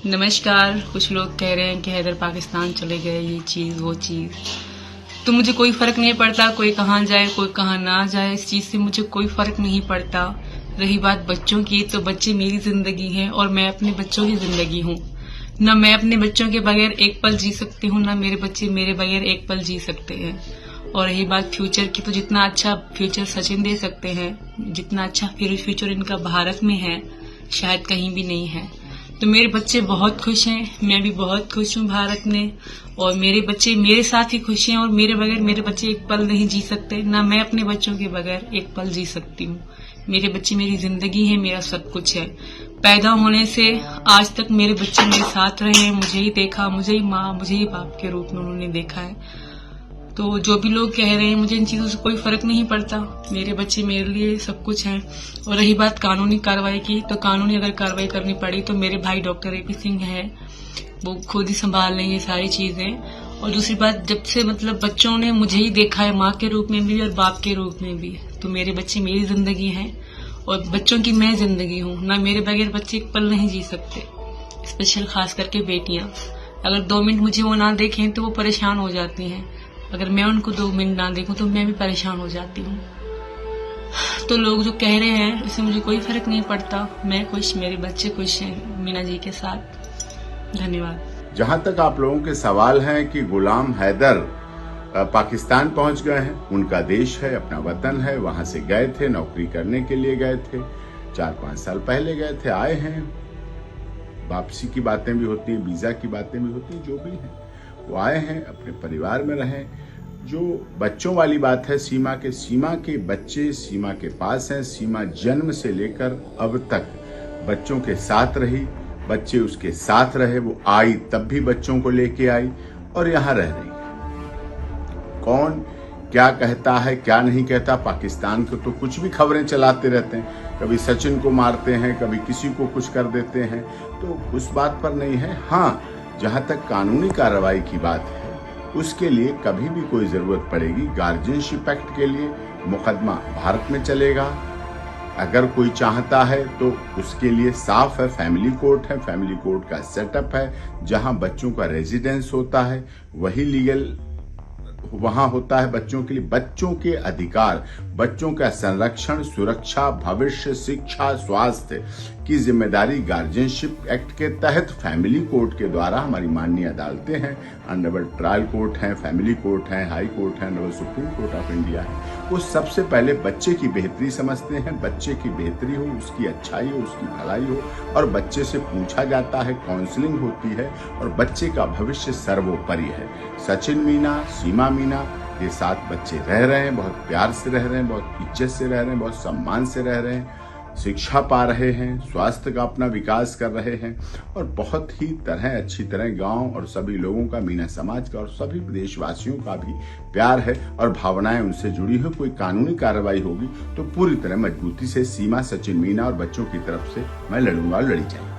नमस्कार। कुछ लोग कह रहे हैं कि हैदर पाकिस्तान चले गए, ये चीज़ वो चीज़। तो मुझे कोई फ़र्क नहीं पड़ता कोई कहाँ जाए कोई कहाँ ना जाए, इस चीज़ से मुझे कोई फ़र्क नहीं पड़ता। रही बात बच्चों की, तो बच्चे मेरी ज़िंदगी हैं और मैं अपने बच्चों की ज़िंदगी हूँ। न मैं अपने बच्चों के बगैर एक पल जी सकती हूँ, न मेरे बच्चे मेरे बगैर एक पल जी सकते हैं। और रही बात फ्यूचर की, तो जितना अच्छा फ्यूचर सचिन दे सकते हैं, जितना अच्छा फ्यूचर इनका भारत में है, शायद कहीं भी नहीं है। तो मेरे बच्चे बहुत खुश हैं, मैं भी बहुत खुश हूँ भारत में, और मेरे बच्चे मेरे साथ ही खुश हैं। और मेरे बगैर मेरे बच्चे एक पल नहीं जी सकते, ना मैं अपने बच्चों के बगैर एक पल जी सकती हूँ। मेरे बच्चे मेरी जिंदगी है, मेरा सब कुछ है। पैदा होने से आज तक मेरे बच्चे मेरे साथ रहे हैं, मुझे ही देखा, मुझे ही माँ, मुझे ही बाप के रूप में उन्होंने देखा है। तो जो भी लोग कह रहे हैं, मुझे इन चीज़ों से कोई फर्क नहीं पड़ता। मेरे बच्चे मेरे लिए सब कुछ हैं। और रही बात कानूनी कार्रवाई की, तो कानूनी अगर कार्रवाई करनी पड़ी तो मेरे भाई डॉक्टर AP सिंह हैं, वो खुद ही संभाल लेंगे सारी चीज़ें। और दूसरी बात, जब से बच्चों ने मुझे ही देखा है, माँ के रूप में भी और बाप के रूप में भी, तो मेरे बच्चे मेरी जिंदगी हैं और बच्चों की मैं जिंदगी हूँ। ना मेरे बगैर बच्चे एक पल नहीं जी सकते, स्पेशल खास करके बेटियां। अगर 2 मिनट मुझे वो ना देखें तो वो परेशान हो जाती हैं, अगर मैं उनको 2 मिनट ना देखूं तो मैं भी परेशान हो जाती हूँ। तो लोग जो कह रहे हैं, इससे मुझे कोई फर्क नहीं पड़ता। मैं खुश, मेरे बच्चे खुश हैं मीना जी के साथ। धन्यवाद। जहां तक आप लोगों के सवाल हैं कि गुलाम हैदर पाकिस्तान पहुंच गए हैं, उनका देश है, अपना वतन है, वहां से गए थे, नौकरी करने के लिए गए थे, 4-5 साल पहले गए थे, आए हैं। वापसी की बातें भी होती हैं, वीजा की बातें भी होती हैं, जो भी है वो आए हैं, अपने परिवार में रहें। जो बच्चों वाली बात है, सीमा के बच्चे सीमा के पास हैं। सीमा जन्म से लेकर अब तक बच्चों के साथ रही, बच्चे उसके साथ रहे। वो आई तब भी बच्चों को लेके आई और यहाँ रह रही है। कौन क्या कहता है क्या नहीं कहता, पाकिस्तान को तो कुछ भी खबरें चलाते रहते हैं, कभी सचिन को मारते हैं, कभी किसी को कुछ कर देते हैं, तो उस बात पर नहीं है। हाँ, जहां तक कानूनी कार्रवाई की बात है, उसके लिए कभी भी कोई जरूरत पड़ेगी, गार्जियनशिप एक्ट के लिए मुकदमा भारत में चलेगा। अगर कोई चाहता है तो उसके लिए साफ है, फैमिली कोर्ट है, फैमिली कोर्ट का सेटअप है, जहां बच्चों का रेजिडेंस होता है, वही लीगल वहां होता है बच्चों के लिए। बच्चों के अधिकार, बच्चों का संरक्षण, सुरक्षा, भविष्य, शिक्षा, स्वास्थ्य की जिम्मेदारी गार्जियनशिप एक्ट के तहत फैमिली कोर्ट के द्वारा हमारी माननीय अदालतें हैं, अंडरवर्ल्ड ट्रायल कोर्ट हैं, फैमिली कोर्ट हैं, हाई कोर्ट हैं, underworld supreme court of India है। वो सबसे पहले बच्चे की बेहतरी समझते हैं, बच्चे की बेहतरी हो, उसकी अच्छाई हो, उसकी भलाई हो, और बच्चे से पूछा जाता है, काउंसलिंग होती है, और बच्चे का भविष्य सर्वोपरि है। सचिन मीना, सीमा मीना, ये 7 बच्चे रह रहे हैं, बहुत प्यार से रह रहे हैं, बहुत इज्जत से रह रहे हैं, बहुत सम्मान से रह रहे हैं, शिक्षा पा रहे हैं, स्वास्थ्य का अपना विकास कर रहे हैं, और बहुत ही अच्छी तरह गांव और सभी लोगों का, मीना समाज का और सभी देशवासियों का भी प्यार है और भावनाएं उनसे जुड़ी हो। कोई कानूनी कार्रवाई होगी तो पूरी तरह मजबूती से सीमा, सचिन मीना और बच्चों की तरफ से मैं लड़ूंगा और लड़ी जाएगी।